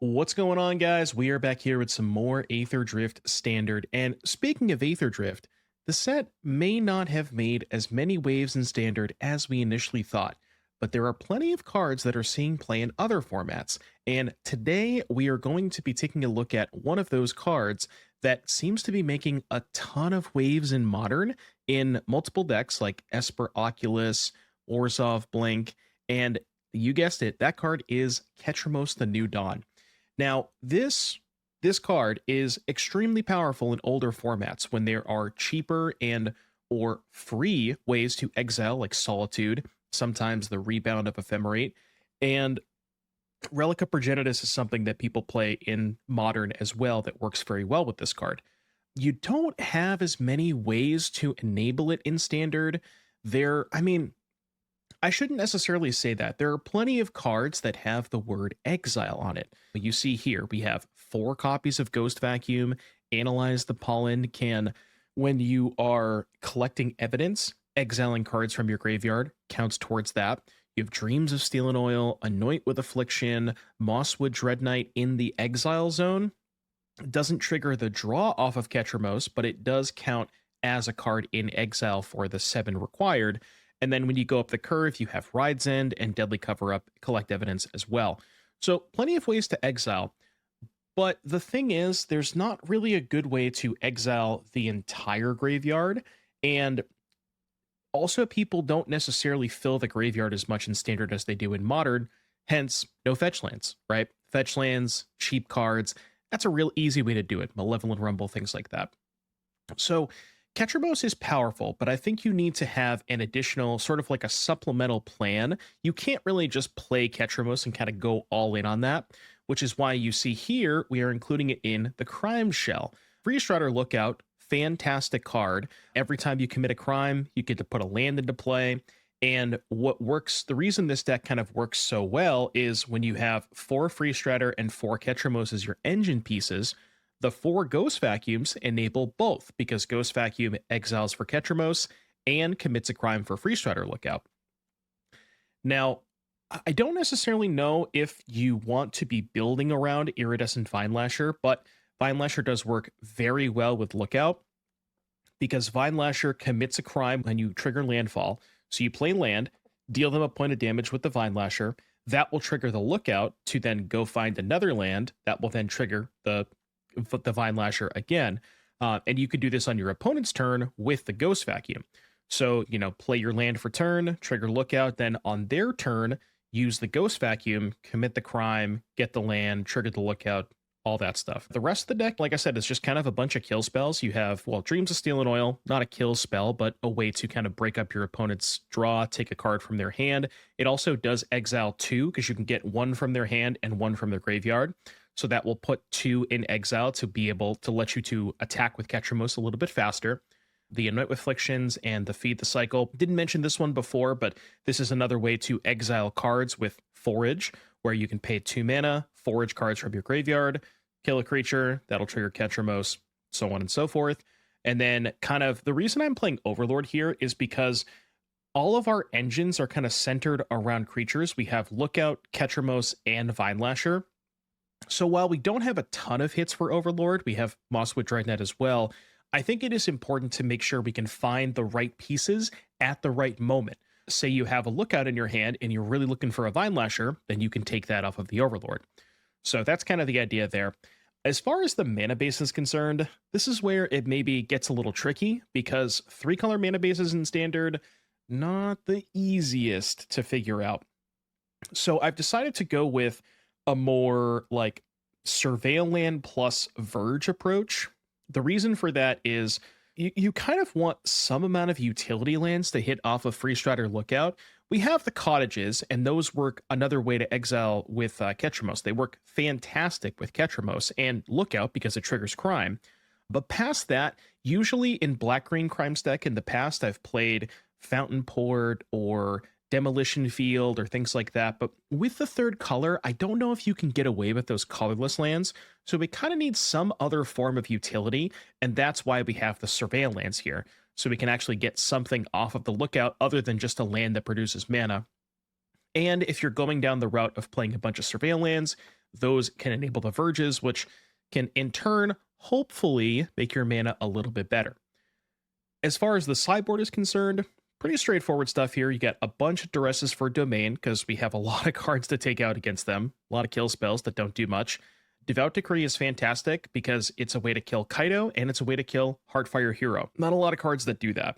What's going on, guys? We are back here with some more Aetherdrift Standard. And speaking of Aetherdrift, the set may not have made as many waves in Standard as we initially thought, but there are plenty of cards that are seeing play in other formats. And today we are going to be taking a look at one of those cards that seems to be making a ton of waves in Modern in multiple decks like Esper Oculus, Orzhov Blink, and you guessed it, that card is Ketramose the New Dawn. Now, this card is extremely powerful in older formats when there are cheaper and or free ways to exile, like Solitude, sometimes the Rebound of Ephemerate, and Relic of Progenitus is something that people play in Modern as well that works very well with this card. You don't have as many ways to enable it in Standard. I shouldn't necessarily say that. There are plenty of cards that have the word exile on it. You see here, we have 4 copies of Ghost Vacuum. Analyze the Pollen can, when you are collecting evidence, exiling cards from your graveyard counts towards that. You have Dreams of Steel and Oil, Anoint with Affliction, Mosswood Dreadknight in the exile zone. It doesn't trigger the draw off of Ketramose, but it does count as a card in exile for the 7 required. And then when you go up the curve, you have Ride's End and Deadly Cover-Up, collect evidence as well. So plenty of ways to exile. But the thing is, there's not really a good way to exile the entire graveyard. And also people don't necessarily fill the graveyard as much in Standard as they do in Modern. Hence, no fetch lands, right? Fetch lands, cheap cards. That's a real easy way to do it. Malevolent Rumble, things like that. So Ketramose is powerful, but I think you need to have an additional, sort of like a supplemental plan. You can't really just play Ketramose and kind of go all in on that, which is why you see here we are including it in the crime shell. Freestrider Lookout, fantastic card. Every time you commit a crime, you get to put a land into play. And what works, the reason this deck kind of works so well is when you have 4 Freestrider and 4 Ketramose as your engine pieces, the 4 Ghost Vacuums enable both, because Ghost Vacuum exiles for Ketramose and commits a crime for Freestrider Lookout. Now, I don't necessarily know if you want to be building around Iridescent Vinelasher, but Vinelasher does work very well with Lookout, because Vinelasher commits a crime when you trigger landfall. So you play land, deal them a point of damage with the Vinelasher. That will trigger the Lookout to then go find another land. That will then trigger the Vinelasher again. And you could do this on your opponent's turn with the Ghost Vacuum. So, play your land for turn, trigger Lookout, then on their turn, use the Ghost Vacuum, commit the crime, get the land, trigger the Lookout, all that stuff. The rest of the deck, like I said, is just kind of a bunch of kill spells. You have, Dreams of Steel and Oil, not a kill spell, but a way to kind of break up your opponent's draw, take a card from their hand. It also does exile 2, because you can get 1 from their hand and 1 from their graveyard. So that will put 2 in exile to be able to let you to attack with Ketramose a little bit faster. The Anoint with Afflictions and the Feed the Cycle. Didn't mention this one before, but this is another way to exile cards with Forage, where you can pay 2 mana, forage cards from your graveyard, kill a creature, that'll trigger Ketramose, so on and so forth. And then kind of the reason I'm playing Overlord here is because all of our engines are kind of centered around creatures. We have Lookout, Ketramose, and Vinelasher. So while we don't have a ton of hits for Overlord, we have Mosswood Dreadknight as well. I think it is important to make sure we can find the right pieces at the right moment. Say you have a Lookout in your hand and you're really looking for a Vinelasher, then you can take that off of the Overlord. So that's kind of the idea there. As far as the mana base is concerned, this is where it maybe gets a little tricky, because 3-color mana bases in Standard, not the easiest to figure out. So I've decided to go with a more like Surveil Land plus Verge approach. The reason for that is you kind of want some amount of utility lands to hit off of Freestrider Lookout. We have the cottages, and those work another way to exile with Ketramose. They work fantastic with Ketramose and Lookout because it triggers crime. But past that, usually in black-green crimes deck in the past, I've played Fountain Port or Demolition Field or things like that. But with the 3rd color, I don't know if you can get away with those colorless lands. So we kind of need some other form of utility. And that's why we have the Surveil lands here. So we can actually get something off of the Lookout other than just a land that produces mana. And if you're going down the route of playing a bunch of Surveil lands, those can enable the verges, which can in turn hopefully make your mana a little bit better. As far as the sideboard is concerned, pretty straightforward stuff here. You get a bunch of duresses for domain because we have a lot of cards to take out against them, a lot of kill spells that don't do much. Devout Decree is fantastic because it's a way to kill Kaido and it's a way to kill Heartfire Hero. Not a lot of cards that do that.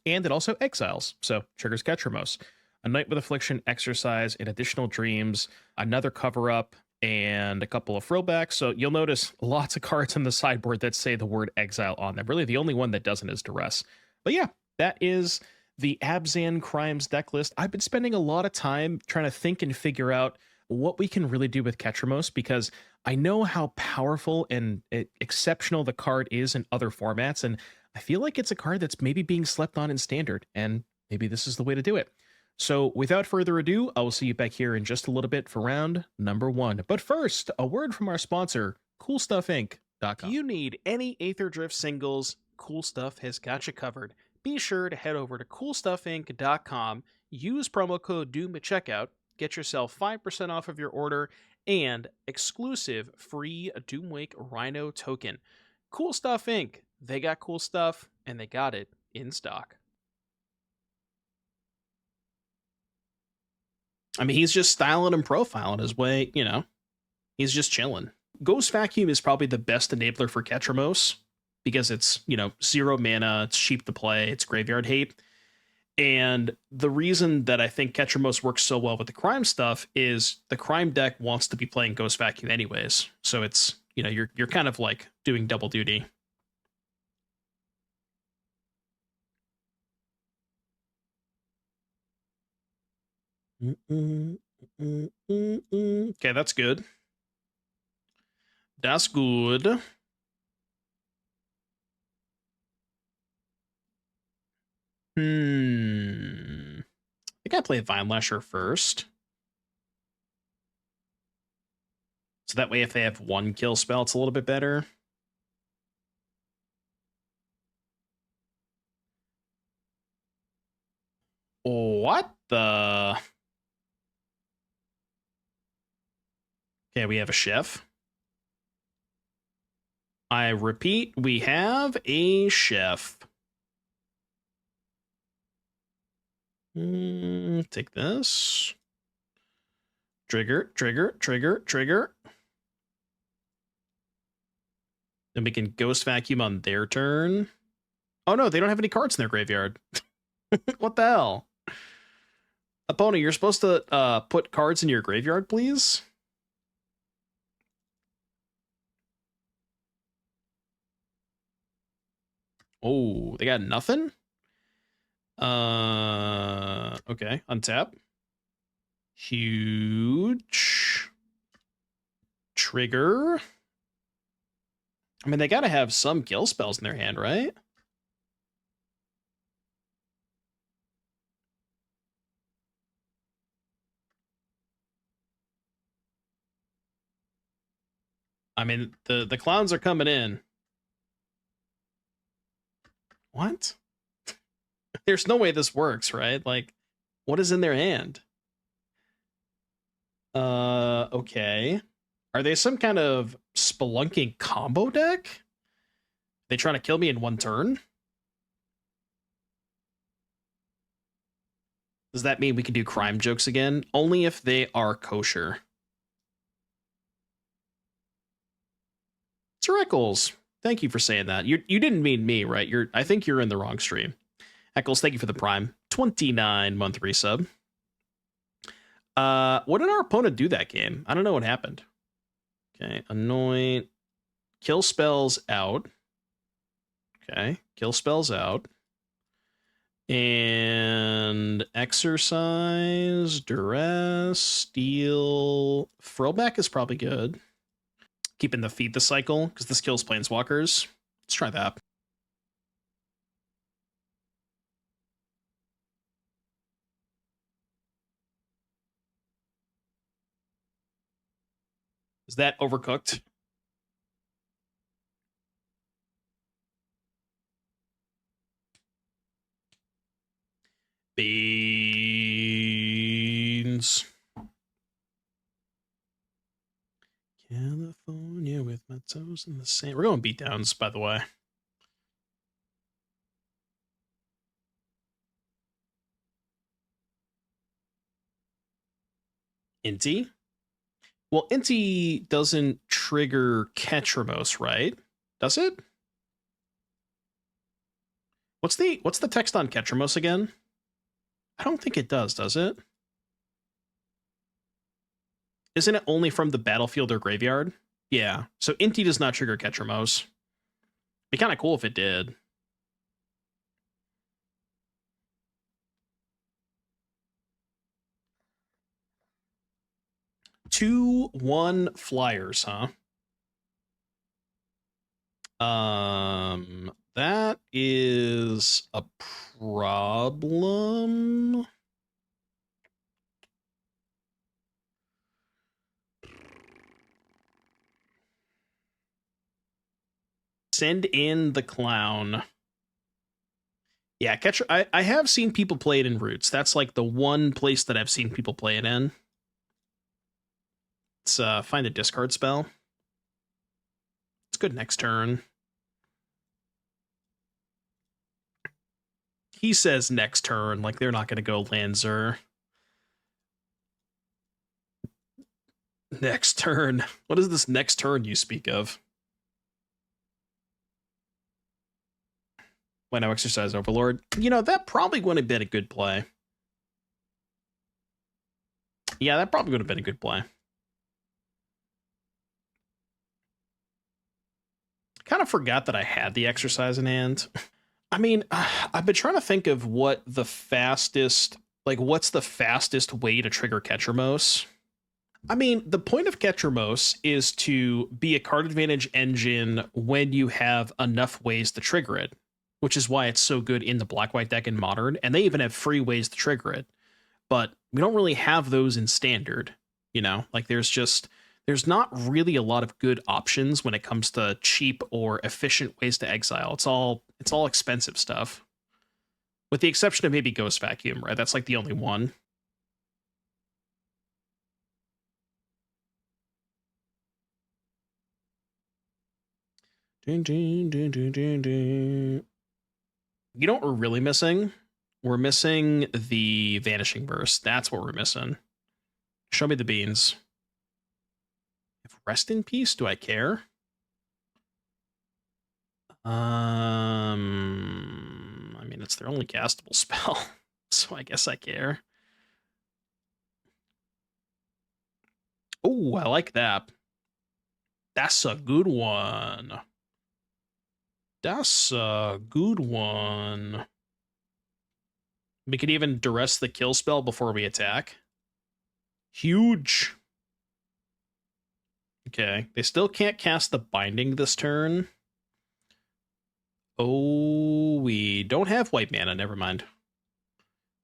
And it also exiles, so triggers Ketramose. Anoint with Affliction, Exercise, and Additional Dreams, another cover-up, and a couple of throwbacks. So you'll notice lots of cards on the sideboard that say the word exile on them. Really, the only one that doesn't is Duress. But yeah, that is the Abzan Crimes deck list. I've been spending a lot of time trying to think and figure out what we can really do with Ketramose, because I know how powerful and exceptional the card is in other formats, and I feel like it's a card that's maybe being slept on in Standard, and maybe this is the way to do it. So without further ado, I will see you back here in just a little bit for round number 1. But first, a word from our sponsor, CoolStuffInc.com. If you need any Aetherdrift singles, Cool Stuff has got you covered. Be sure to head over to CoolStuffInc.com, use promo code DOOM at checkout, get yourself 5% off of your order, and exclusive free Doomwake Rhino token. Cool Stuff Inc. They got cool stuff, and they got it in stock. I mean, he's just styling and profiling his way, you know. He's just chilling. Ghost Vacuum is probably the best enabler for Ketramose because it's, you know, 0 mana, it's cheap to play, it's graveyard hate. And the reason that I think Ketramose works so well with the crime stuff is the crime deck wants to be playing Ghost Vacuum anyways. So it's, you know, you're kind of like doing double duty. Okay, that's good. That's good. I think I play Vinelasher first. So that way if they have one kill spell, it's a little bit better. What the? Okay, we have a chef. I repeat, we have a chef. Take this. Trigger, trigger, trigger, trigger. Then we can Ghost Vacuum on their turn. Oh no, they don't have any cards in their graveyard. What the hell? Opponent, you're supposed to put cards in your graveyard, please? Oh, they got nothing? Okay, untap. Huge. Trigger. I mean, they gotta have some kill spells in their hand, right? I mean, the clowns are coming in. What? There's no way this works, right? Like, what is in their hand? Okay. Are they some kind of spelunking combo deck? They trying to kill me in one turn? Does that mean we can do crime jokes again? Only if they are kosher. Sir Eccles, thank you for saying that. You didn't mean me, right? I think you're in the wrong stream. Eccles, thank you for the Prime 29-month resub. What did our opponent do that game? I don't know what happened. Okay, Anoint. Kill spells out. Okay, kill spells out. And Exercise, Duress, Steal. Throwback is probably good. Keeping the Feed the Cycle, because this kills Planeswalkers. Let's try that. Is that overcooked? Beans. toes in the sand. We're going beatdowns, by the way. Inti? Well, Inti doesn't trigger Ketramose, right? Does it? What's the text on Ketramose again? I don't think it does it? Isn't it only from the battlefield or graveyard? Yeah, so Inti does not trigger Ketramose. Be kind of cool if it did. Two 1 flyers, huh? That is a problem. Send in the clown. Yeah, I have seen people play it in Roots. That's like the one place that I've seen people play it in. Let's find a discard spell. It's good next turn. He says next turn, like they're not going to go Lanzer. Next turn. What is this next turn you speak of? When I exercise Overlord. You know, that probably would have been a good play. Yeah, that probably would have been a good play. Kind of forgot that I had the exercise in hand. I mean, I've been trying to think of what the fastest, like, what's the fastest way to trigger Ketramose? I mean, the point of Ketramose is to be a card advantage engine when you have enough ways to trigger it, which is why it's so good in the black-white deck in Modern, and they even have free ways to trigger it. But we don't really have those in Standard, you know? Like, there's not really a lot of good options when it comes to cheap or efficient ways to exile. It's all expensive stuff. With the exception of maybe Ghost Vacuum, right? That's like the only one. You know what we're really missing? We're missing the Vanishing Burst. That's what we're missing. Show me the beans. If Rest in Peace, do I care? I mean, it's their only castable spell, so I guess I care. Oh, I like that. That's a good one. That's a good one. We could even duress the kill spell before we attack. Huge. Okay, they still can't cast the Binding this turn. Oh, we don't have white mana. Never mind.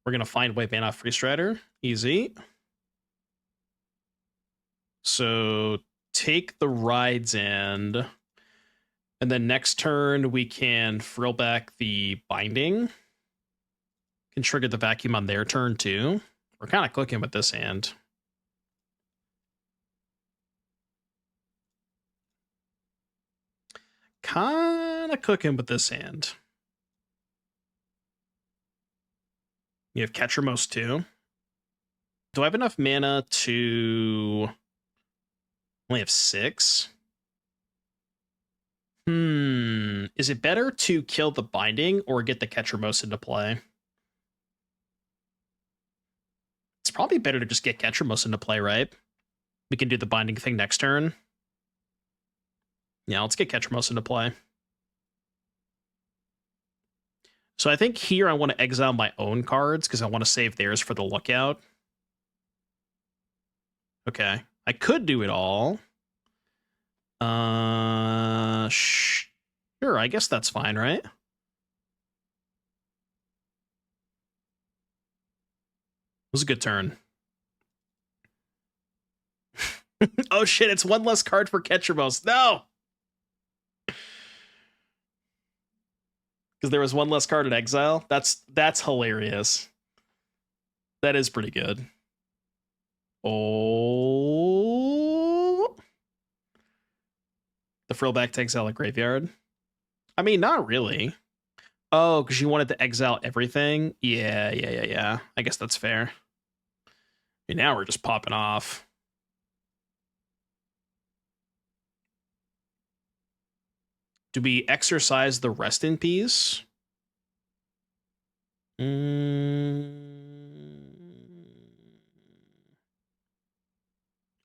We're going to find white mana off Freestrider. Easy. So take the Ride's End. And then next turn, we can frill back the Binding. Can trigger the Vacuum on their turn, too. We're kind of cooking with this hand. Kind of cooking with this hand. You have Ketramose, too. Do I have enough mana to... only have 6? Is it better to kill the Binding or get the Ketramose into play? It's probably better to just get Ketramose into play, right? We can do the Binding thing next turn. Yeah, let's get Ketramose into play. So I think here I want to exile my own cards because I want to save theirs for the Lookout. Okay. I could do it all. Sure, I guess that's fine, right? It was a good turn. Oh shit, it's one less card for Ketramose. No! Because there was one less card in exile. That's hilarious. That is pretty good. Oh. The frill back to exile a graveyard? I mean, not really. Oh, because you wanted to exile everything? Yeah. I guess that's fair. And now we're just popping off. Do we exercise the rest in peace?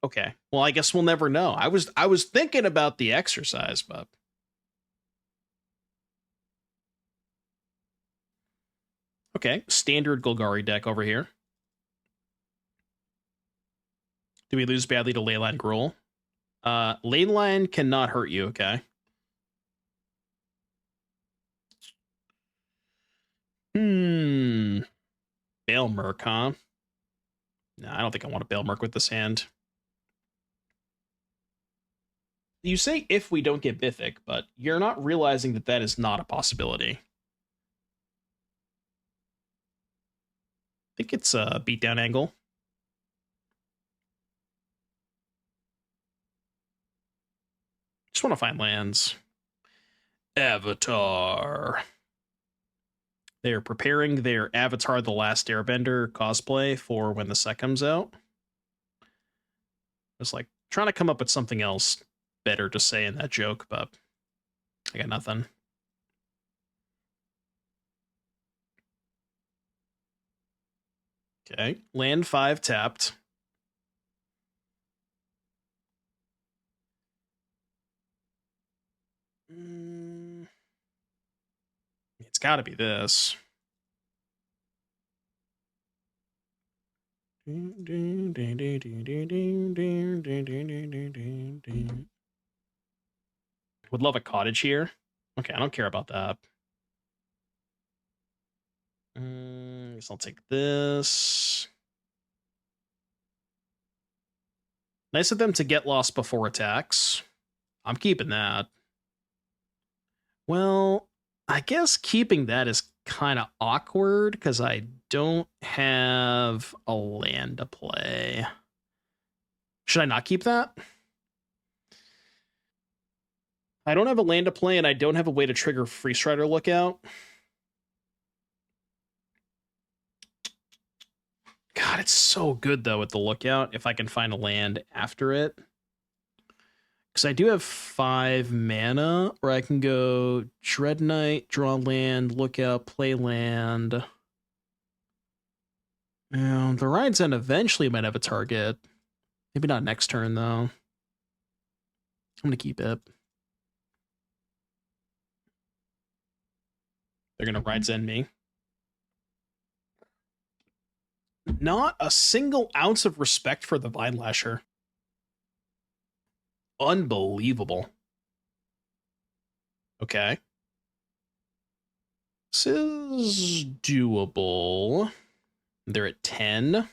Okay. Well, I guess we'll never know. I was thinking about the exercise, but okay. Standard Golgari deck over here. Do we lose badly to Leyline Gruul? Leyline cannot hurt you, okay? Balemurk, huh? No, I don't think I want a Balemurk with this hand. You say if we don't get Mythic, but you're not realizing that that is not a possibility. I think it's a beatdown angle. Just want to find lands. Avatar. They're preparing their Avatar The Last Airbender cosplay for when the set comes out. It's like trying to come up with something else better to say in that joke, but I got nothing. Okay, land 5 tapped. It's got to be this. Would love a cottage here. Okay, I don't care about that. Guess I'll take this. Nice of them to get lost before attacks. I'm keeping that. Well, I guess keeping that is kind of awkward because I don't have a land to play. Should I not keep that? I don't have a land to play and I don't have a way to trigger Freestrider Lookout. God, it's so good though with the Lookout if I can find a land after it. Because I do have 5 mana where I can go Dreadknight, draw land, Lookout, play land. The Ride's End eventually might have a target. Maybe not next turn, though. I'm going to keep it. They're going to Ride's End me. Not a single ounce of respect for the Vinelasher. Unbelievable. Okay. This is doable. They're at 10.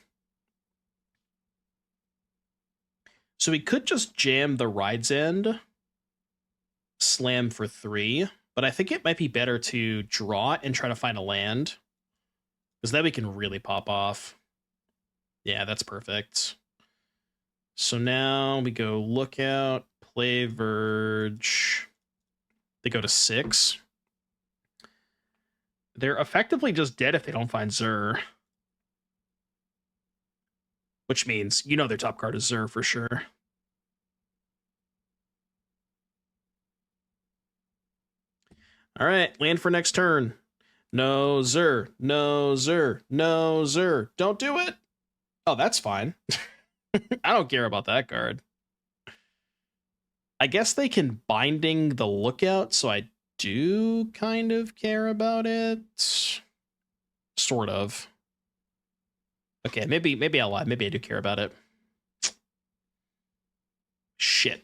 So we could just jam the Ride's End, slam for 3, but I think it might be better to draw and try to find a land, because then we can really pop off. Yeah, that's perfect. So now we go Lookout, play Verge. They go to 6. They're effectively just dead if they don't find Zur. Which means, you know, their top card is Zur for sure. All right, land for next turn. No Zur, no Zur, no Zur. Don't do it. Oh, that's fine. I don't care about that card. I guess they can Binding the Lookout, so I do kind of care about it. Sort of. Okay, maybe I'll lie. Maybe I do care about it. Shit.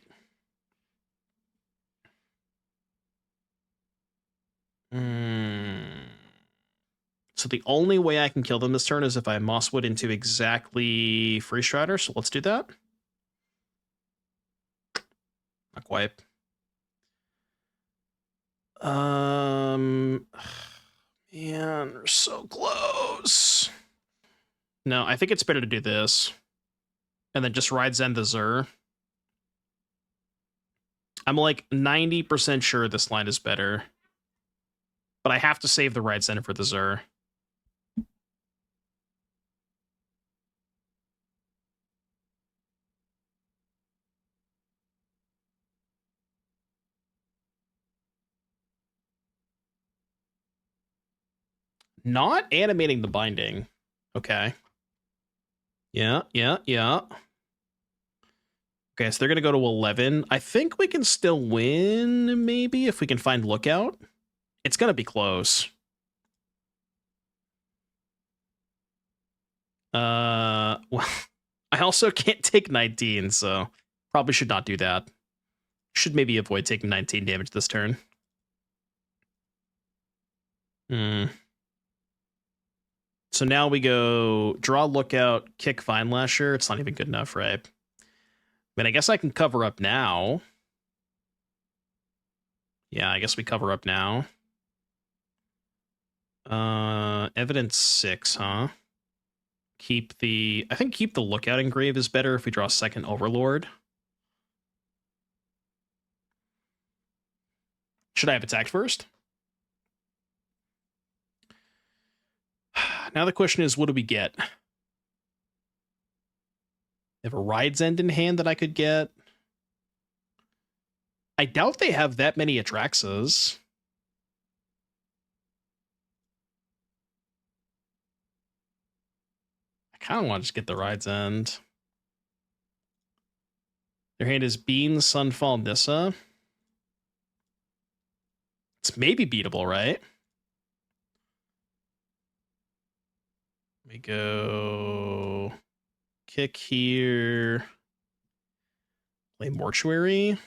So the only way I can kill them this turn is if I Mosswood into exactly Freestrider, so let's do that. Not quite. Man, we're so close. No, I think it's better to do this. And then just Ride's End the Zur. I'm like 90% sure this line is better. But I have to save the right center for the Zur. Not animating the binding. Okay. Yeah. Okay, so they're going to go to 11. I think we can still win, maybe, if we can find Lookout. It's going to be close. Well, I also can't take 19, so probably should not do that. Should maybe avoid taking 19 damage this turn. So now we go draw Lookout, kick Vinelasher. It's not even good enough, right? I mean, I guess I can cover up now. Yeah, I guess we cover up now. Evidence 6, huh? I think keep the Lookout engrave is better if we draw second Overlord. Should I have attacked first? Now the question is, what do we get? They have a Ride's End in hand that I could get. I doubt they have that many Atraxas. I kind of want to just get the Ride's End. Their hand is Bean, Sunfall, Nissa. It's maybe beatable, right? We go kick here. Play Mortuary.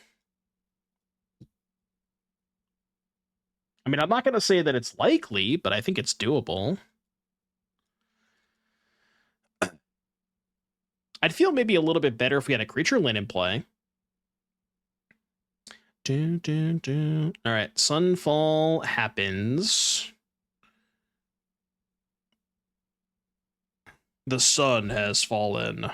I mean, I'm not going to say that it's likely, but I think it's doable. I'd feel maybe a little bit better if we had a creature land in play. All right, Sunfall happens. The sun has fallen.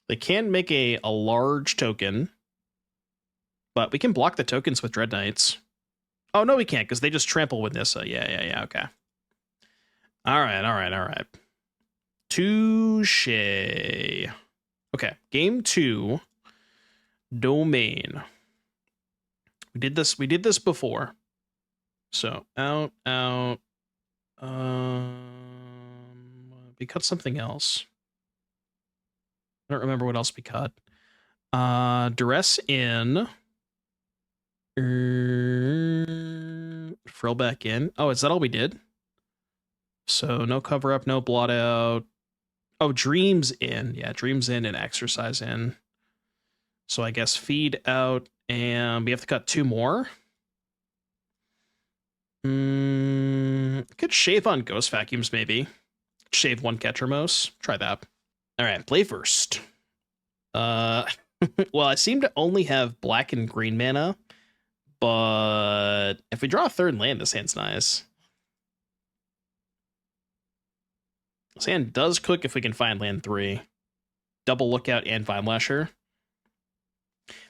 They can make a large token, but we can block the tokens with Dreadknights. Oh, no, we can't, because they just trample with Nissa. Yeah, okay. All right. Touche. Okay, game 2. Domain. We did this before. So, out. We cut something else. I don't remember what else we cut. Duress in. Frill back in. Oh, is that all we did? So no cover up, no blot out. Oh, Dreams in. Yeah, Dreams in and Exercise in. So I guess feed out, and we have to cut 2 more. Could shave on Ghost Vacuums, maybe. Shave 1 Ketramose. Try that. All right, play first. Well, I seem to only have black and green mana, but if we draw a 3rd land, this hand's nice. This hand does cook if we can find land 3. Double Lookout and Vinelasher.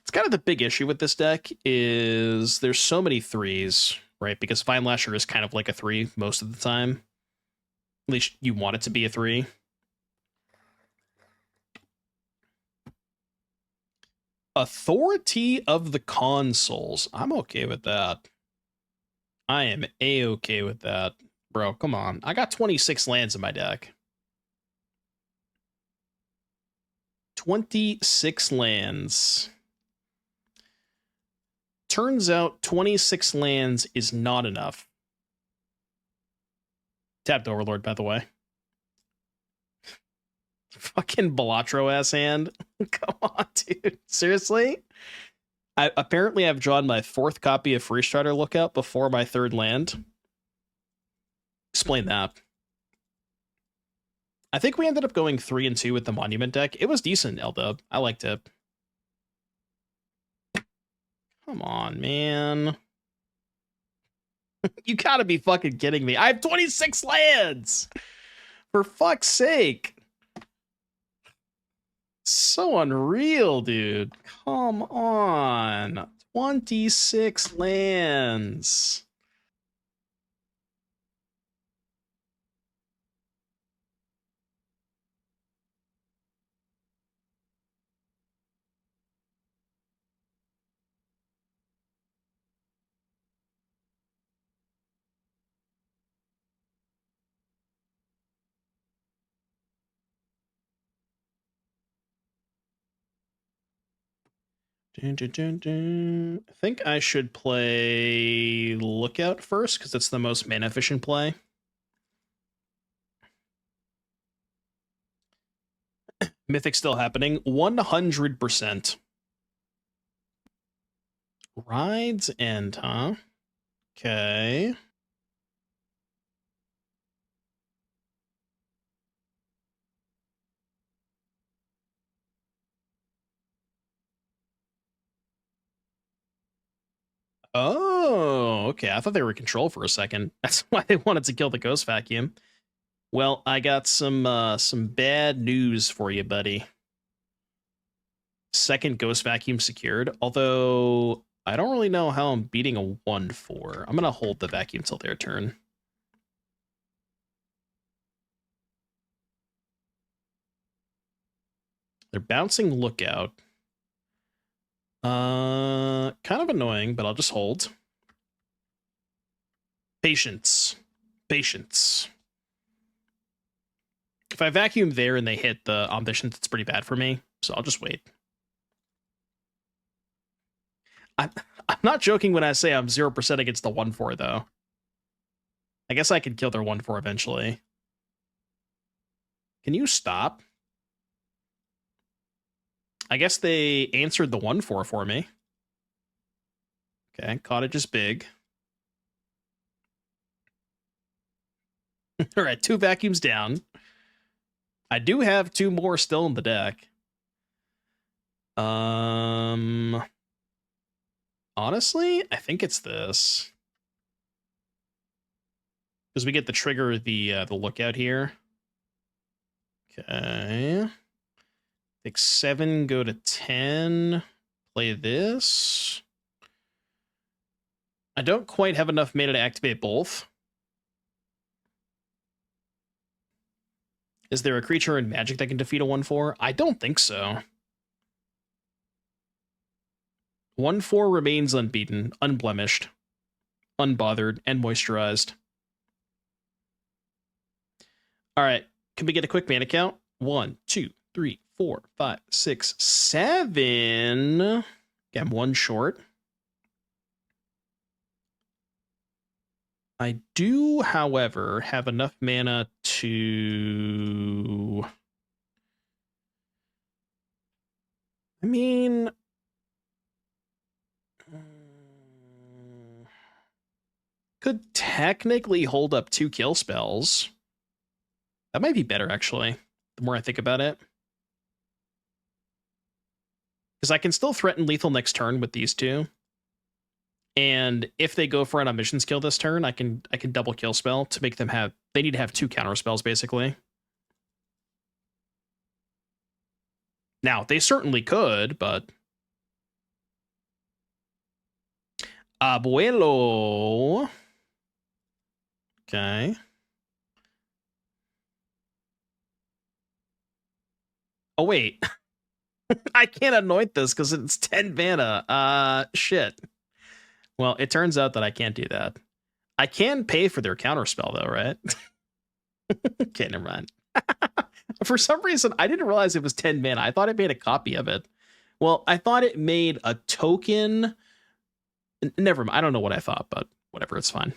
It's kind of the big issue with this deck is there's so many 3s, right? Because Vinelasher is kind of like a 3 most of the time. At least you want it to be a 3. Authority of the Consoles. I'm okay with that. I am A-okay with that. Bro, come on. I got 26 lands in my deck. 26 lands. Turns out 26 lands is not enough. Tapped Overlord, by the way. Fucking Balatro ass hand. Come on, dude. Seriously? Apparently I've drawn my 4th copy of Freestrider Lookout before my 3rd land. Explain that. I think we ended up going 3-2 with the Monument deck. It was decent, L-Dub. I liked it. Come on, man. You gotta be fucking kidding me. I have 26 lands! For fuck's sake. So unreal, dude. Come on. 26 lands. Dun, dun, dun, dun. I think I should play Lookout first, because it's the most mana efficient play. Mythic still happening. 100%. Rides end, huh? Okay. Oh, okay. I thought they were in control for a second. That's why they wanted to kill the Ghost Vacuum. Well, I got some bad news for you, buddy. Second Ghost Vacuum secured, although I don't really know how I'm beating a 1/4. I'm gonna hold the vacuum till their turn. They're bouncing Lookout. Kind of annoying, but I'll just hold. Patience. Patience. If I vacuum there and they hit the Omniscience, it's pretty bad for me, so I'll just wait. I'm not joking when I say I'm 0% against the 1/4, though. I guess I could kill their 1/4 eventually. Can you stop? I guess they answered the 1/4 for me. Okay, Cottage is big. All right, 2 vacuums down. I do have 2 more still in the deck. Honestly, I think it's this. Because we get the trigger the Lookout here. Okay. Take 7, go to 10. Play this. I don't quite have enough mana to activate both. Is there a creature in Magic that can defeat a 1/4? I don't think so. 1/4 remains unbeaten, unblemished, unbothered, and moisturized. All right, can we get a quick mana count? 1, 2, 3, 4, 5, 6, 7. Okay, I'm 1 short. I do, however, have enough mana to... I mean... could technically hold up 2 kill spells. That might be better, actually, the more I think about it. Because I can still threaten lethal next turn with these 2. And if they go for an Omniscience kill this turn, I can double kill spell to make them have... They need to have 2 counter spells, basically. Now, they certainly could, but... Abuelo. Okay. Oh, wait. I can't anoint this because it's 10 mana. Shit. Well, it turns out that I can't do that. I can pay for their counterspell, though, right? Okay, never mind. For some reason, I didn't realize it was 10 mana. I thought it made a copy of it. Well, I thought it made a token. Never mind. I don't know what I thought, but whatever. It's fine.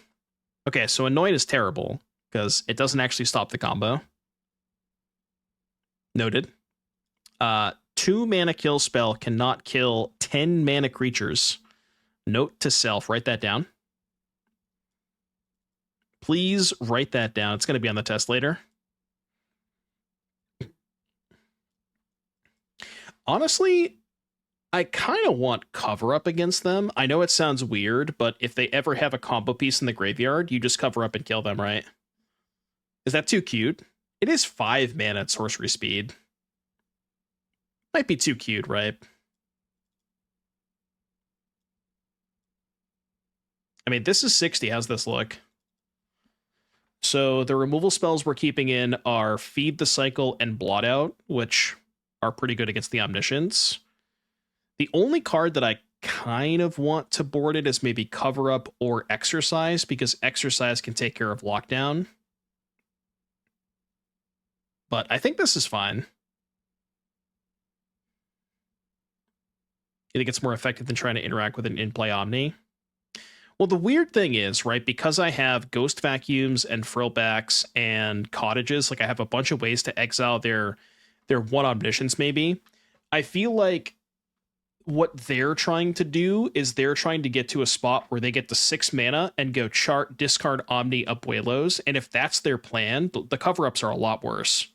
Okay, so Anoint is terrible because it doesn't actually stop the combo. Noted. 2 mana kill spell cannot kill 10 mana creatures. Note to self, write that down. Please write that down. It's going to be on the test later. Honestly, I kind of want cover up against them. I know it sounds weird, but if they ever have a combo piece in the graveyard, you just cover up and kill them, right? Is that too cute? It is 5 mana at sorcery speed. Might be too cute, right? I mean, this is 60. How's this look? So the removal spells we're keeping in are Feed the Cycle and Blot Out, which are pretty good against the Omniscience. The only card that I kind of want to board it is maybe Cover Up or Exercise, because Exercise can take care of Lockdown. But I think this is fine. I think it's more effective than trying to interact with an in-play Omni. Well, the weird thing is, right, because I have Ghost Vacuums and Frillbacks and Cottages, like I have a bunch of ways to exile their one Omniscience maybe, I feel like what they're trying to do is they're trying to get to a spot where they get to 6 mana and go chart, discard Omni, Abuelos, and if that's their plan, the cover-ups are a lot worse.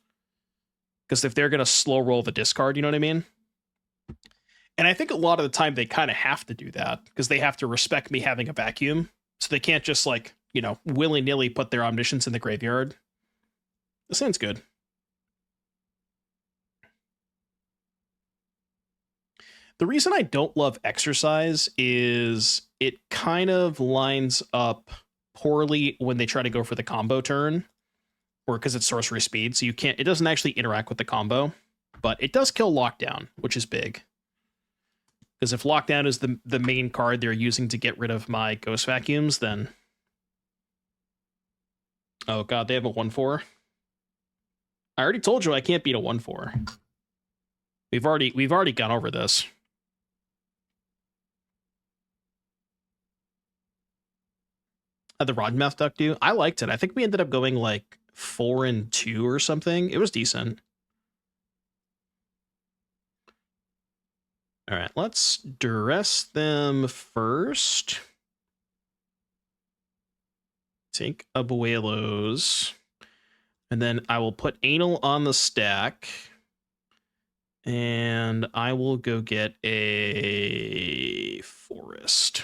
Because if they're going to slow roll the discard, you know what I mean? And I think a lot of the time they kind of have to do that because they have to respect me having a vacuum. So they can't just like, you know, willy-nilly put their Omniscience in the graveyard. This sounds good. The reason I don't love Exercise is it kind of lines up poorly when they try to go for the combo turn, or because it's sorcery speed, so you can't, it doesn't actually interact with the combo, but it does kill Lockdown, which is big. Because if Lockdown is the main card they're using to get rid of my Ghost Vacuums, then... Oh god, they have a 1/4. I already told you I can't beat a 1/4. We've already gone over this. The Rodmouth Duck do? I liked it. I think we ended up going like 4-2 or something. It was decent. All right, let's duress them first. Take Abuelos. And then I will put Anal on the stack. And I will go get a Forest.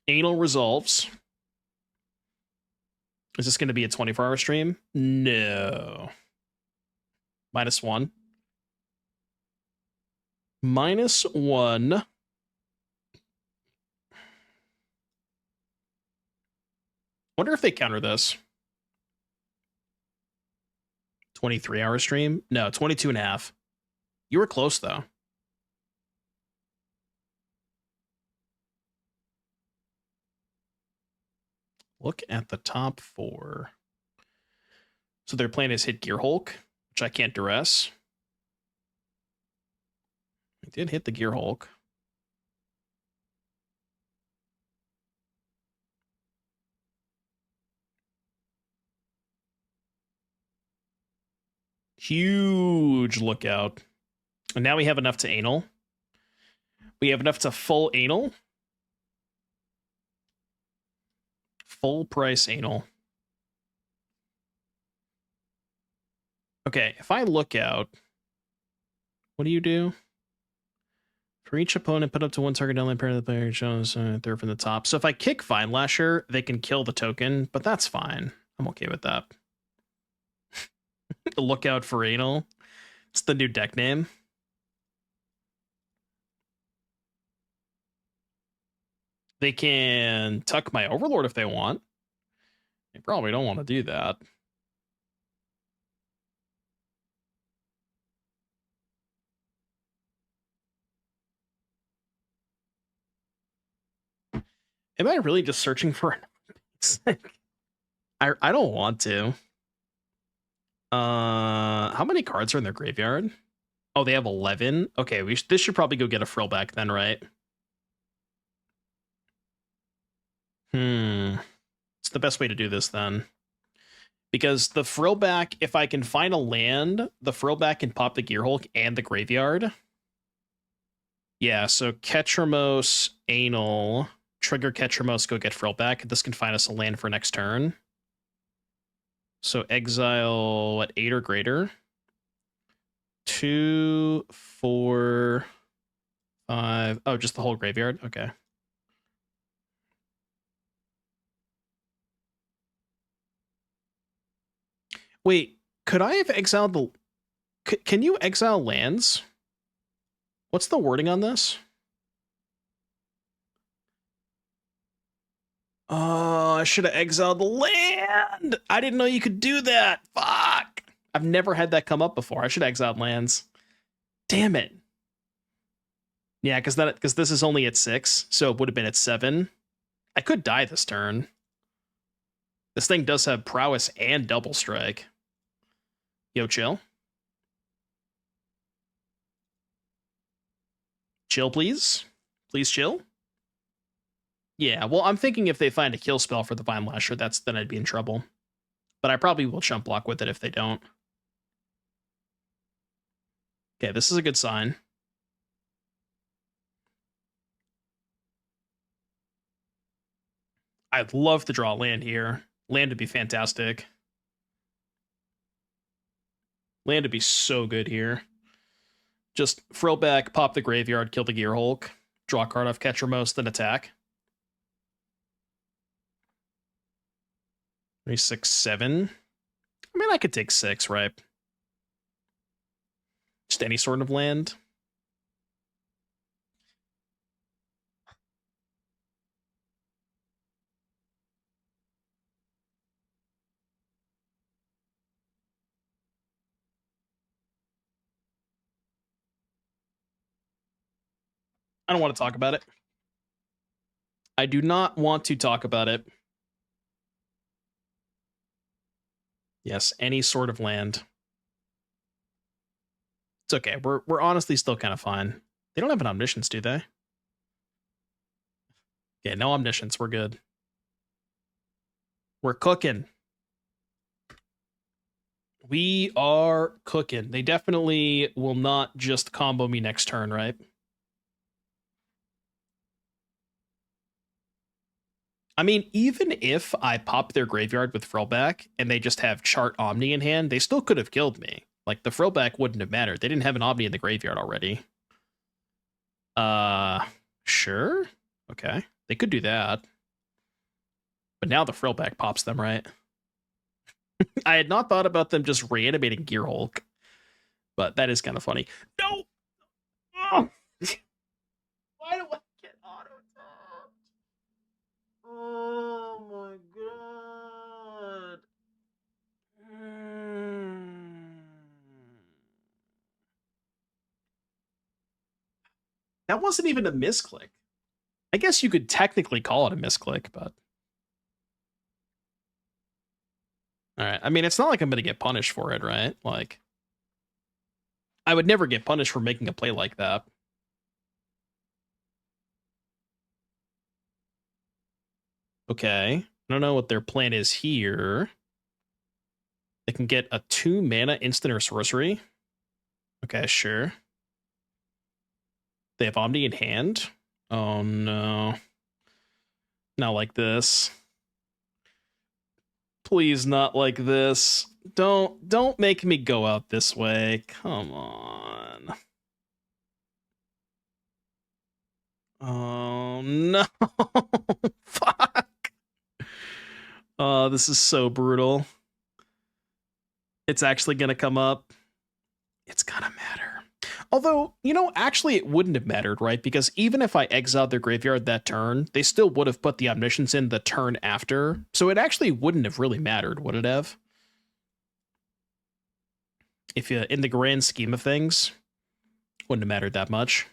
Anal resolves. Is this going to be a 24-hour stream? No. -1. -1. Wonder if they counter this. 23-hour stream? No, 22.5. You were close, though. Look at the top 4. So their plan is hit Gear Hulk, which I can't duress. I did hit the Gear Hulk. Huge Lookout. And now we have enough to Anal. We have enough to full Anal. Full price Anal. Okay, if I look out, what do you do? For each opponent, put up to 1 target downline pair of the player shows third from the top. So if I kick Vinelasher, they can kill the token, but that's fine. I'm okay with that. Lookout for Anal. It's the new deck name. They can tuck my Overlord if they want. They probably don't want to do that. Am I really just searching for an I don't want to. How many cards are in their graveyard? Oh, they have 11. Okay, this should probably go get a Frillback then, right? It's the best way to do this then. Because the Frillback, if I can find a land, the Frillback can pop the Gear Hulk and the graveyard. Yeah, so Ketramose, Anal, trigger Ketramose, go get Frillback. This can find us a land for next turn. So exile, what, 8 or greater? 2, 4, 5. Oh, just the whole graveyard? Okay. Wait, could I have exiled the... can you exile lands? What's the wording on this? Oh, I should have exiled the land. I didn't know you could do that. Fuck. I've never had that come up before. I should have exiled lands. Damn it. Yeah, because this is only at 6, so it would have been at 7. I could die this turn. This thing does have prowess and double strike. Yo, chill. Chill, please. Please chill. Yeah, well, I'm thinking if they find a kill spell for the Vinelasher, then I'd be in trouble. But I probably will chump block with it if they don't. Okay, this is a good sign. I'd love to draw land here. Land would be fantastic. Land would be so good here. Just frill back, pop the graveyard, kill the Gearhulk, draw a card off Ketramose, then attack. 3, 6, 7. I mean, I could take 6, right? Just any sort of land. I don't want to talk about it. I do not want to talk about it. Yes, any sort of land. It's okay. We're honestly still kind of fine. They don't have an Omniscience, do they? Okay, no Omniscience. We're good. We're cooking. We are cooking. They definitely will not just combo me next turn, right? I mean, even if I pop their graveyard with Frillback and they just have Chart Omni in hand, they still could have killed me. Like, the Frillback wouldn't have mattered. They didn't have an Omni in the graveyard already. Sure. Okay. They could do that. But now the Frillback pops them, right? I had not thought about them just reanimating Gearhulk. But that is kind of funny. No! Oh! Why do I get auto-tapped? Oh my god. That wasn't even a misclick. I guess you could technically call it a misclick, but... Alright, I mean, it's not like I'm going to get punished for it, right? Like, I would never get punished for making a play like that. Okay, I don't know what their plan is here. They can get a 2 mana instant or sorcery. Okay, sure. They have Omni in hand. Oh no. Not like this. Please not like this. Don't make me go out this way. Come on. Oh no. Fuck. Oh, this is so brutal. It's actually gonna come up. It's gonna matter. Although, you know, actually it wouldn't have mattered, right? Because even if I exiled their graveyard that turn, they still would have put the Omniscience in the turn after. So it actually wouldn't have really mattered, would it have? If you, in the grand scheme of things, wouldn't have mattered that much.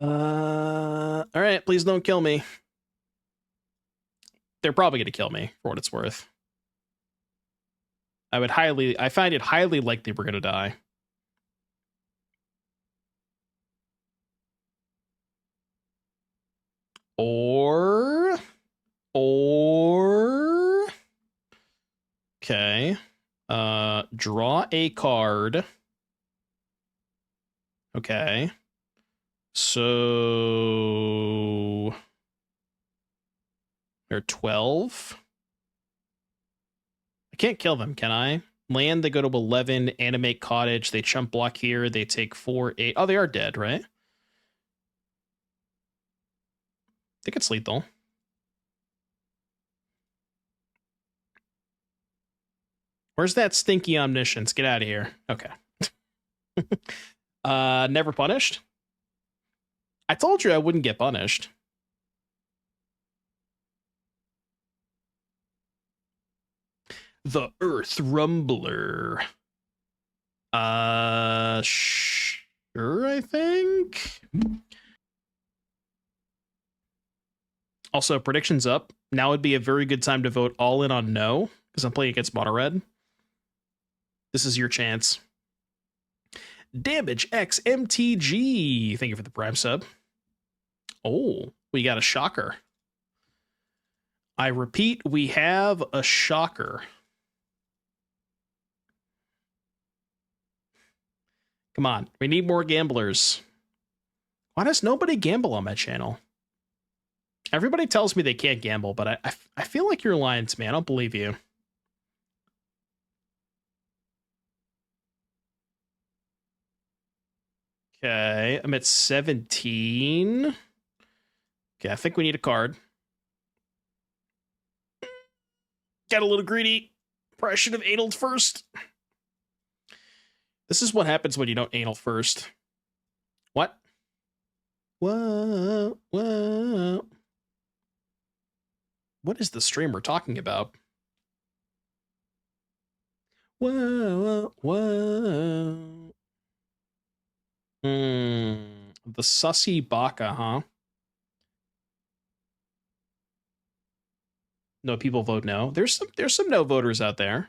All right, please don't kill me. They're probably going to kill me, for what it's worth. I find it highly likely we're going to die. Or... Okay. Draw a card. Okay. So... They're 12. I can't kill them, can I? Land, they go to 11. Animate Cottage, they chump block here. They take 4, 8. Oh, they are dead, right? I think it's lethal. Where's that stinky omniscience? Get out of here. Okay. Never punished? I told you I wouldn't get punished. The Earth Rumbler. Sure, I think. Also, predictions up. Now would be a very good time to vote all in on no, because I'm playing against Mono Red. This is your chance. Damage X MTG. Thank you for the Prime sub. Oh, we got a shocker. I repeat, we have a shocker. Come on, we need more gamblers. Why does nobody gamble on my channel? Everybody tells me they can't gamble, but I feel like you're lying to me. I don't believe you. Okay, I'm at 17. Okay, I think we need a card. Got a little greedy. Probably should have analed first. This is what happens when you don't anal first. What? Whoa, whoa. What is the streamer talking about? Whoa, whoa. The sussy baka, huh? No, people vote no. There's some no voters out there.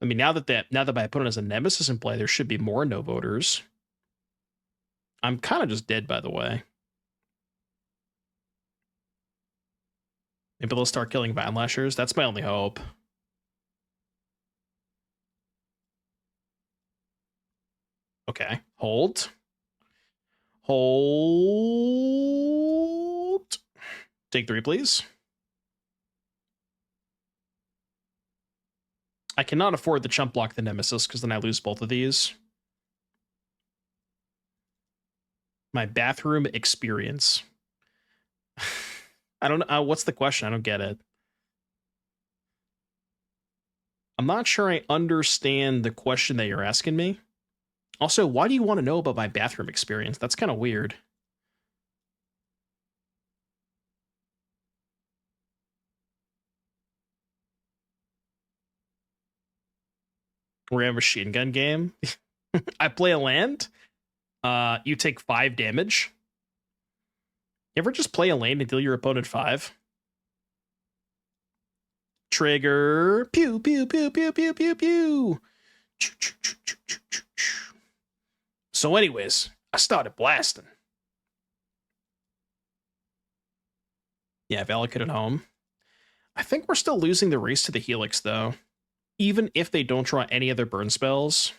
I mean, now that my opponent has a nemesis in play, there should be more no voters. I'm kind of just dead, by the way. Maybe they'll start killing Vinelashers. That's my only hope. Okay, hold. Hold. Take 3, please. I cannot afford to chump block the Nemesis because then I lose both of these. My bathroom experience. I don't know. What's the question? I don't get it. I'm not sure I understand the question that you're asking me. Also, why do you want to know about my bathroom experience? That's kind of weird. We're in a machine gun game. I play a land. You take 5 damage. You ever just play a land and deal your opponent 5? Trigger. Pew, pew, pew, pew, pew, pew, pew. So anyways, I started blasting. Yeah, Valakut at home. I think we're still losing the race to the Helix, though. Even if they don't draw any other burn spells.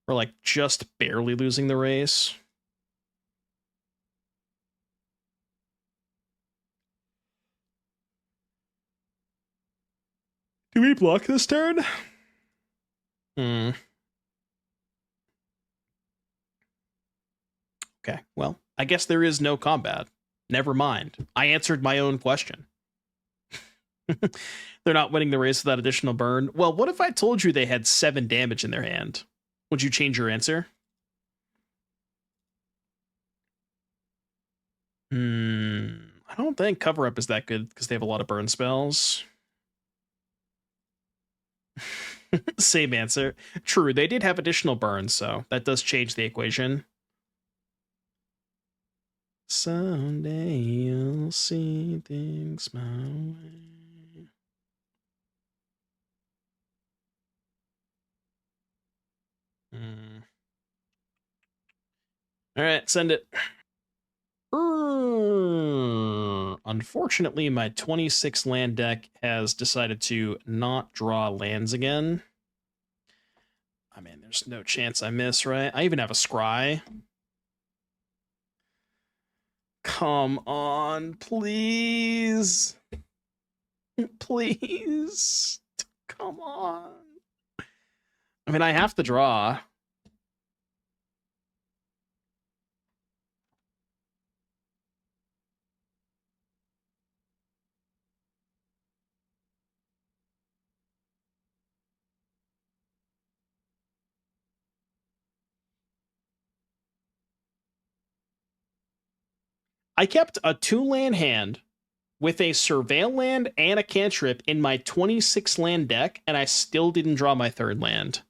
We're like just barely losing the race. Do we block this turn? Okay, well, I guess there is no combat. Never mind. I answered my own question. They're not winning the race without additional burn. Well, what if I told you they had 7 damage in their hand? Would you change your answer? I don't think Cover Up is that good because they have a lot of burn spells. Same answer. True, they did have additional burns, so that does change the equation. Someday you'll see things my way. All right, send it. Unfortunately, my 26 land deck has decided to not draw lands again. I mean, there's no chance I miss, right? I even have a scry. Come on, please. Please. Come on. I mean, I have to draw. I kept a 2-land hand with a Surveil land and a cantrip in my 26-land deck, and I still didn't draw my 3rd land.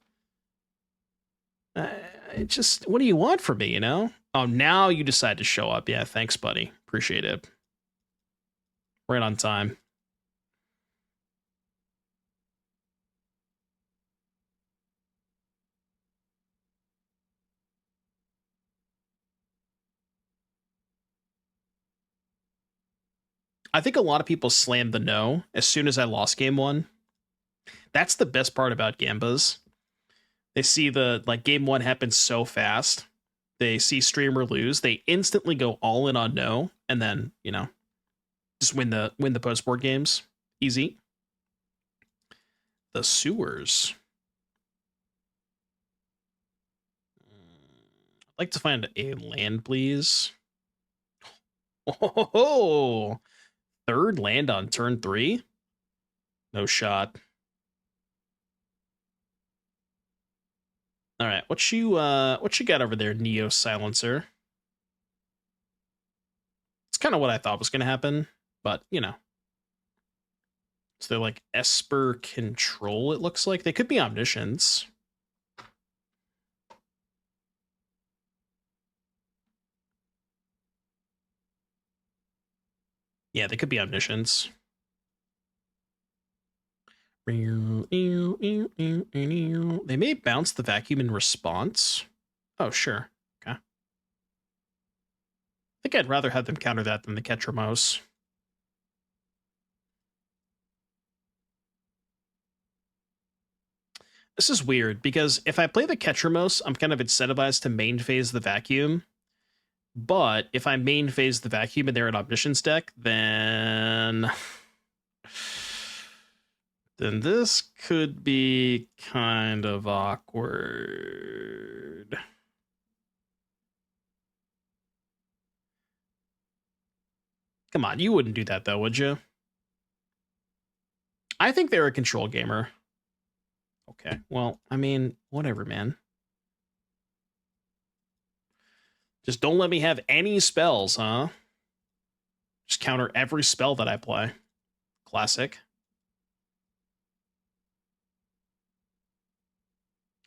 Just, what do you want from me, you know? Oh, now you decide to show up. Yeah, thanks, buddy. Appreciate it. Right on time. I think a lot of people slammed the no as soon as I lost game 1. That's the best part about Gambas. They see the, like, game 1 happens so fast. They see streamer lose. They instantly go all in on no, and then, you know, just win the post board games. Easy. The sewers. I'd like to find a land, please. Oh, 3rd land on turn 3? No shot. All right, what you got over there, Neo Silencer? It's kind of what I thought was going to happen, but, you know. So they're like Esper Control, it looks like. They could be Omniscience. Yeah, they could be Omniscience. They may bounce the vacuum in response. Oh, sure. Okay. I think I'd rather have them counter that than the Ketramose. This is weird, because if I play the Ketramose, I'm kind of incentivized to main phase the vacuum. But if I main phase the vacuum and they're an Omniscience deck, then this could be kind of awkward. Come on, you wouldn't do that though, would you? I think they're a control gamer. Okay, well, I mean, whatever, man. Just don't let me have any spells, huh? Just counter every spell that I play. Classic.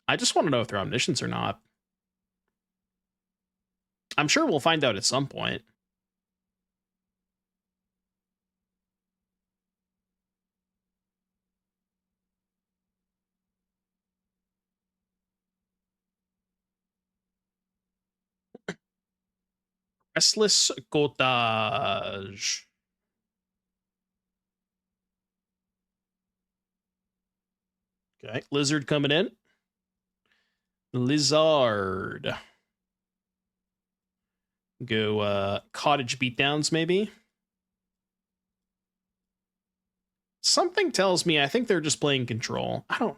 I just want to know if they're Omniscience or not. I'm sure we'll find out at some point. Restless Cottage. Okay, Lizard coming in. Lizard. Go Cottage Beatdowns, maybe? Something tells me I think they're just playing control. I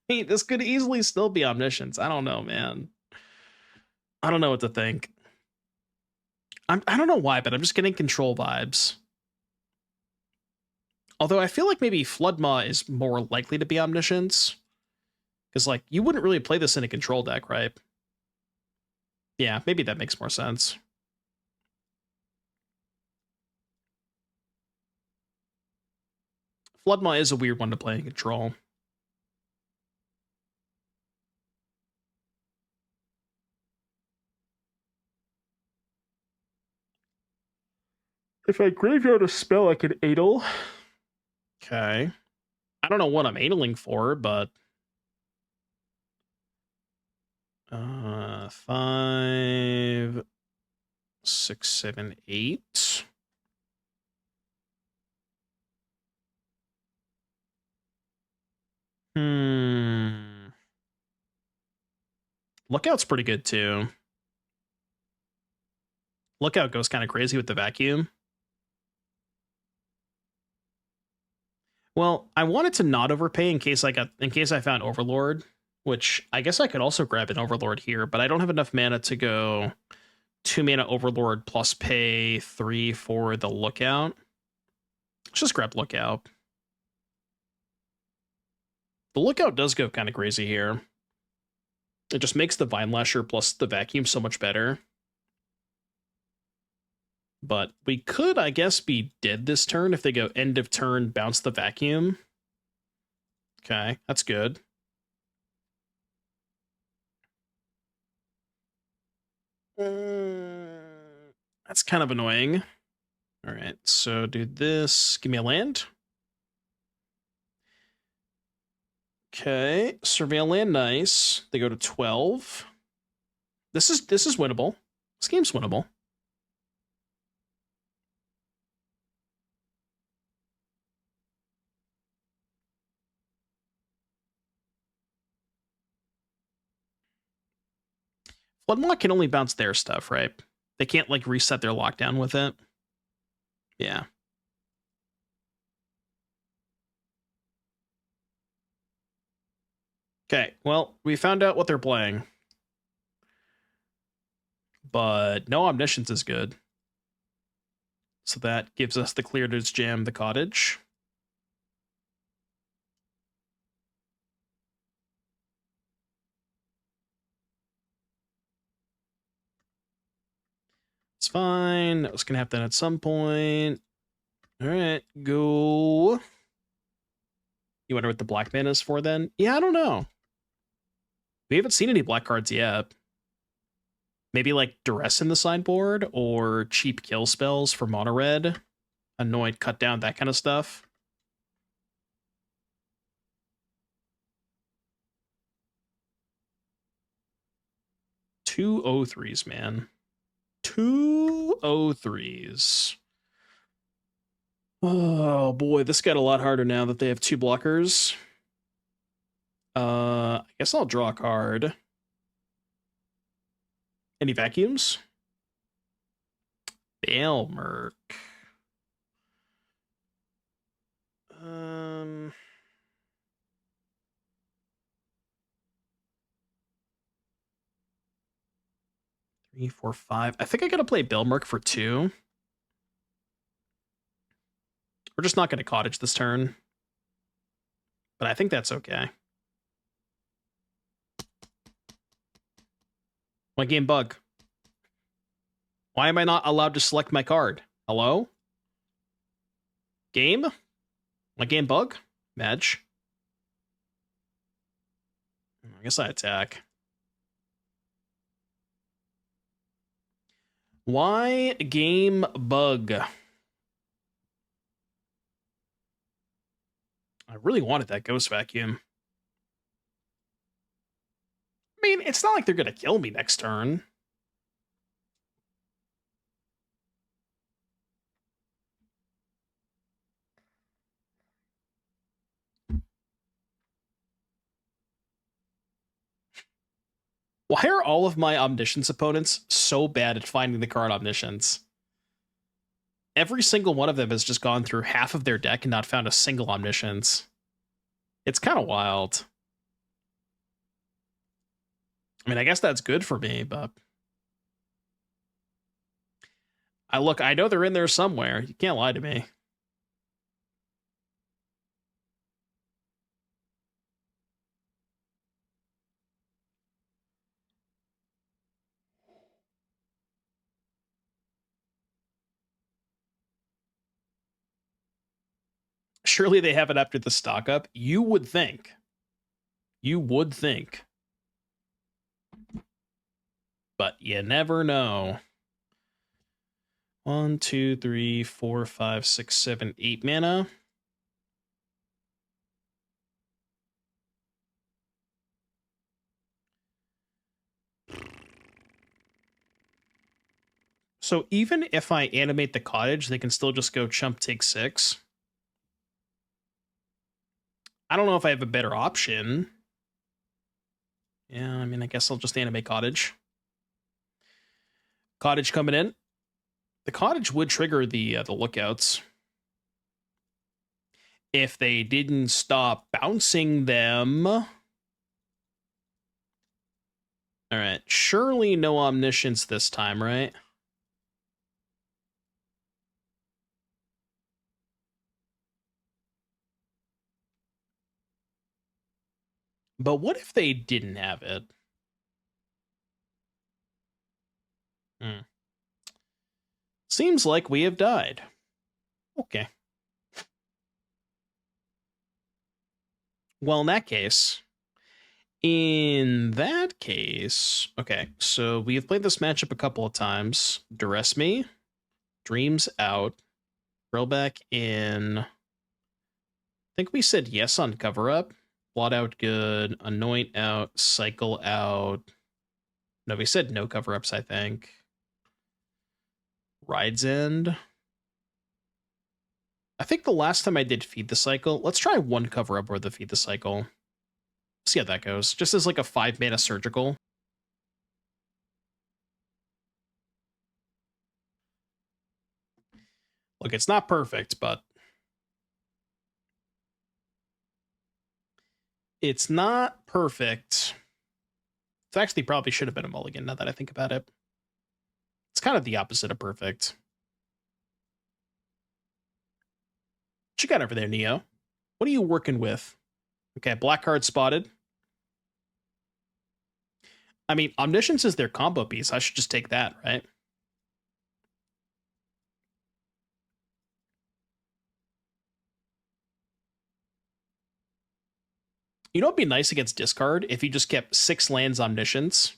mean, this could easily still be Omniscience. I don't know, man. I don't know what to think. I don't know why, but I'm just getting control vibes. Although I feel like maybe Floodmaw is more likely to be Omniscience. Because, like, you wouldn't really play this in a control deck, right? Yeah, maybe that makes more sense. Floodmaw is a weird one to play in control. If I graveyard a spell, I could Adel. Okay. I don't know what I'm Adeling for, but 5, 6, 7, 8. Lookout's pretty good too. Lookout goes kind of crazy with the vacuum. Well, I wanted to not overpay in case I found Overlord, which I guess I could also grab an Overlord here, but I don't have enough mana to go 2 mana Overlord plus pay 3 for the Lookout. Let's just grab Lookout. The Lookout does go kind of crazy here. It just makes the Vinelasher plus the vacuum so much better. But we could, I guess, be dead this turn if they go end of turn, bounce the vacuum. Okay, that's good. That's kind of annoying. All right, so do this. Give me a land. Okay, surveil land, nice. They go to 12. This is winnable. This game's winnable. Floodmock can only bounce their stuff, right? They can't like reset their lockdown with it. Yeah. Okay, well, we found out what they're playing. But no Omniscience is good. So that gives us the clear to jam the cottage. It's fine. I was going to have that at some point. All right, go. You wonder what the black mana is for then? Yeah, I don't know. We haven't seen any black cards yet. Maybe like Duress in the sideboard or cheap kill spells for mono red. Anoint, cut down, that kind of stuff. Two O3s, man. Two O3s. Oh boy, this got a lot harder now that they have two blockers. I guess I'll draw a card. Any vacuums? Balemurk. 3, 4, 5. I think I gotta play Balemurk for 2. We're just not gonna cottage this turn. But I think that's okay. My game bug. Why am I not allowed to select my card? Hello? Game? My game bug? Madge? I guess I attack. Why game bug? I really wanted that ghost vacuum. I mean, it's not like they're gonna kill me next turn. Why are all of my Omniscience opponents so bad at finding the card Omniscience? Every single one of them has just gone through half of their deck and not found a single Omniscience. It's kind of wild. I mean, I guess that's good for me, but... I know they're in there somewhere. You can't lie to me. Surely they have it after the stock up. You would think. You would think. But you never know. 1, 2, 3, 4, 5, 6, 7, 8 mana. So even if I animate the cottage, they can still just go chump take 6. I don't know if I have a better option. Yeah, I mean, I guess I'll just animate cottage. Cottage coming in. The cottage would trigger the lookouts if they didn't stop bouncing them. All right, surely no Omniscience this time, right? But what if they didn't have it? Seems like we have died. Okay. Well, in that case, okay, so we have played this matchup a couple of times. Duress Me, Dreams out, roll back in. I think we said yes on cover up. Blot out good, Anoint out, Cycle out. No, we said no cover ups, I think. Ride's End. I think the last time I did Feed the Cycle, let's try one cover up or the Feed the Cycle. See how that goes. Just as like a 5-mana surgical. Look, it's not perfect, but it's not perfect. It actually probably should have been a mulligan now that I think about it. It's kind of the opposite of perfect. What you got over there, Neo? What are you working with? Okay, black card spotted. I mean, Omniscience is their combo piece. I should just take that, right? You know what'd be nice against discard? If you just kept 6 lands Omniscience.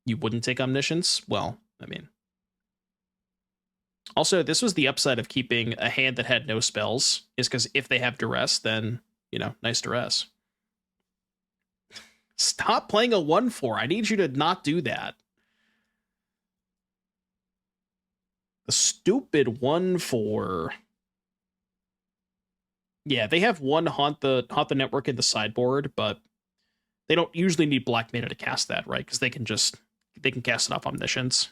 You wouldn't take Omniscience? Well, I mean. Also, this was the upside of keeping a hand that had no spells, is because if they have Duress, then, you know, nice Duress. Stop playing a 1/4. I need you to not do that. The stupid 1/4. Yeah, they have one haunt the network in the sideboard, but they don't usually need black mana to cast that, right? Because they can cast it off Omniscience.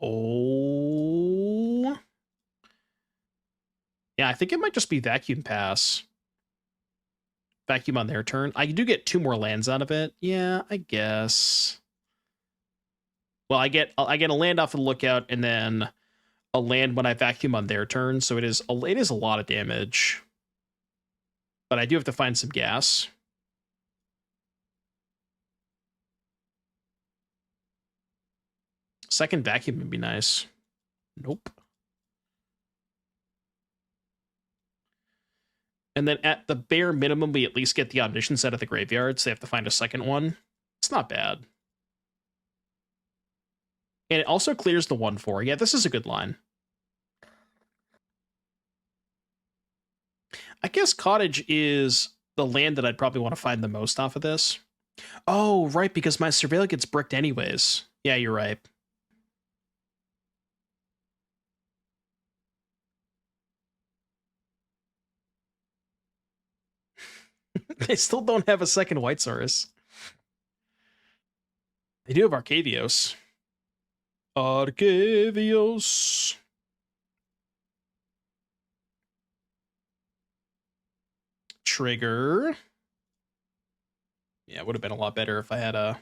Oh. Yeah, I think it might just be Vacuum Pass. Vacuum on their turn. I do get 2 more lands out of it. Yeah, I guess. Well, I get a land off the Lookout and then a land when I vacuum on their turn, so it is a lot of damage. But I do have to find some gas. Second vacuum would be nice. Nope. And then at the bare minimum, we at least get the Omniscience out of the graveyard, so they have to find a second one. It's not bad. And it also clears the 1/4. Yeah, this is a good line. I guess Cottage is the land that I'd probably want to find the most off of this. Oh, right, because my Surveil gets bricked anyways. Yeah, you're right. They still don't have a second White Saurus. They do have Arcavios. Arcavios. Trigger. Yeah, it would have been a lot better if I had a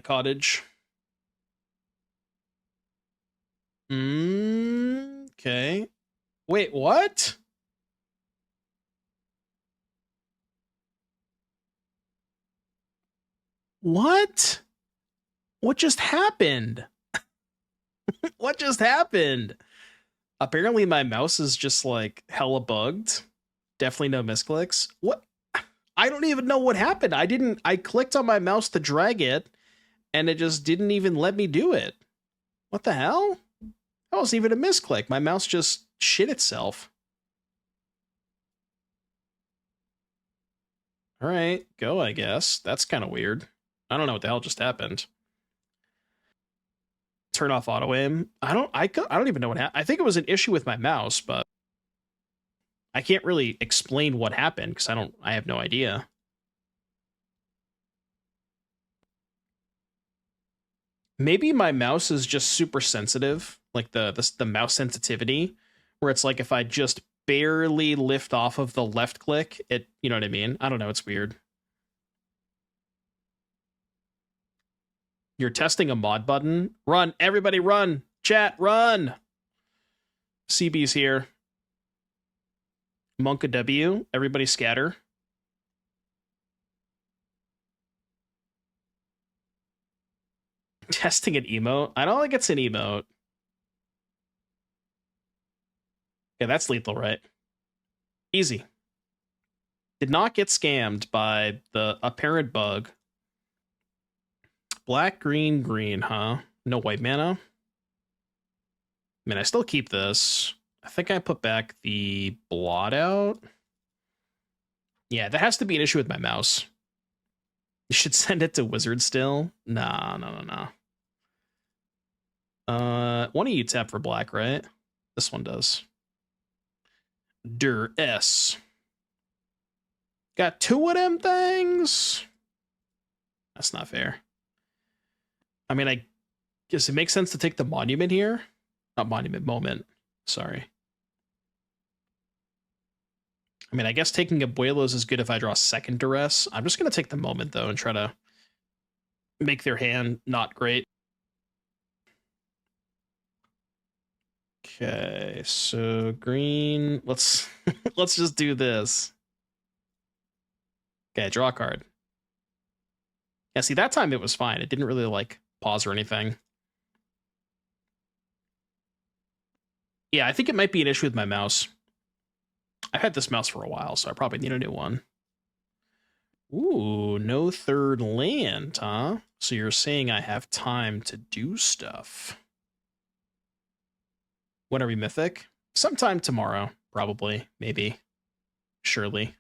Cottage. Okay. Wait, what? What? What just happened? What just happened? Apparently my mouse is just like hella bugged. Definitely no misclicks. What? I don't even know what happened. I clicked on my mouse to drag it and it just didn't even let me do it. What the hell? That wasn't even a misclick. My mouse just shit itself. All right, go, I guess. That's kind of weird. I don't know what the hell just happened. Turn off auto aim. I don't even know what happened. I think it was an issue with my mouse, but I can't really explain what happened because I have no idea. Maybe my mouse is just super sensitive, like the mouse sensitivity, where it's like if I just barely lift off of the left click, it, you know what I mean? I don't know, it's weird. You're testing a mod button? Run, everybody run! Chat, run! CB's here. Monka W, everybody scatter. Testing an emote? I don't think it's an emote. Yeah, that's lethal, right? Easy. Did not get scammed by the apparent bug. Black, green, green, huh? No white mana? I mean, I still keep this. I think I put back the blot out. Yeah, that has to be an issue with my mouse. You should send it to Wizard still. Nah, no. One of you tap for black, right? This one does. S. Got two of them things? That's not fair. I mean, I guess it makes sense to take the monument here. Not monument, moment. Sorry. I mean, I guess taking Abuelos is good if I draw second duress. I'm just going to take the moment, though, and try to make their hand not great. Okay, so green. Let's let's just do this. Okay, draw a card. Yeah, see, that time it was fine. It didn't really, like, pause or anything. Yeah, I think it might be an issue with my mouse. I've had this mouse for a while, so I probably need a new one. Ooh, no third land, huh? So you're saying I have time to do stuff. When are we mythic? Sometime tomorrow, probably, maybe, surely.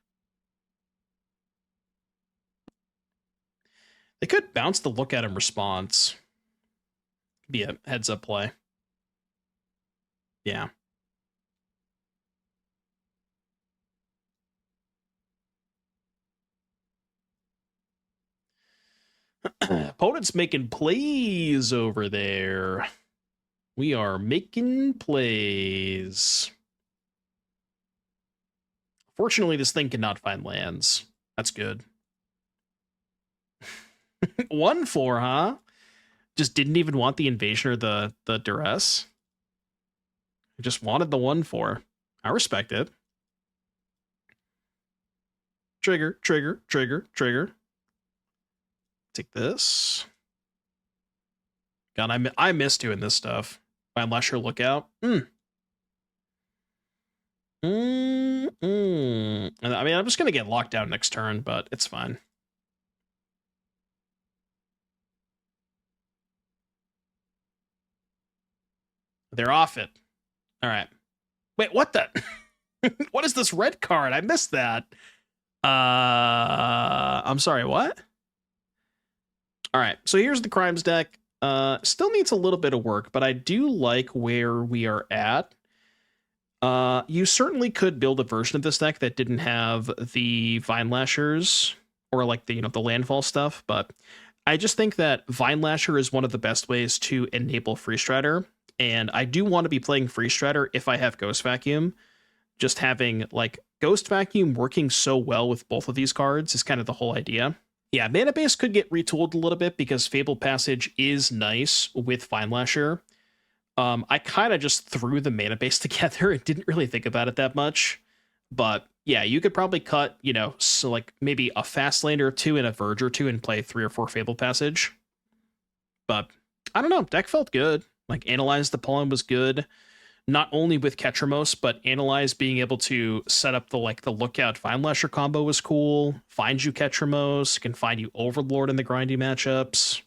They could bounce the Lookout in response. Be a heads-up play. Yeah. Opponent's making plays over there. We are making plays. Fortunately, this thing cannot find lands. That's good. 1/4, huh? Just didn't even want the invasion or the duress. I just wanted the 1/4. I respect it. Trigger. Take this. God, I miss doing this stuff. Vinelasher Lookout. I mean, I'm just gonna get locked down next turn, but it's fine. They're off it. All right. Wait, what the? What is this red card? I missed that. I'm sorry, what? All right, so here's the crimes deck. Still needs a little bit of work, but I do like where we are at. You certainly could build a version of this deck that didn't have the Vinelashers or like the, the landfall stuff, but I just think that Vinelasher is one of the best ways to enable Freestrider, and I do want to be playing Freestrider if I have Ghost Vacuum. Just having like Ghost Vacuum working so well with both of these cards is kind of the whole idea. Yeah, mana base could get retooled a little bit because Fabled Passage is nice with Vinelasher. I kind of just threw the mana base together and didn't really think about it that much. But yeah, you could probably cut, so like maybe a fast lander or two and a verge or two and play 3 or 4 Fabled Passage. But I don't know, deck felt good. Like Analyze the Pollen was good. Not only with Ketramose, but Analyze being able to set up the Lookout Vinelasher combo was cool. Find you Ketramose, can find you Overlord in the grindy matchups.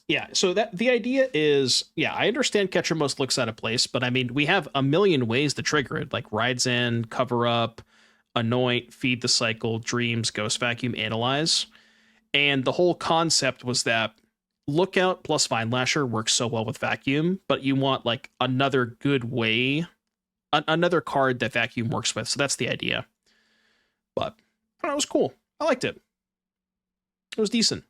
Yeah, so the idea is, yeah, I understand Ketramose looks out of place, but I mean, we have a million ways to trigger it, like Rides In, Cover Up, Anoint, Feed the Cycle, Dreams, Ghost Vacuum, Analyze. And the whole concept was that Lookout plus Vinelasher works so well with Vacuum, but you want like another good way, another card that Vacuum works with. So that's the idea. But I don't know, it was cool. I liked it. It was decent.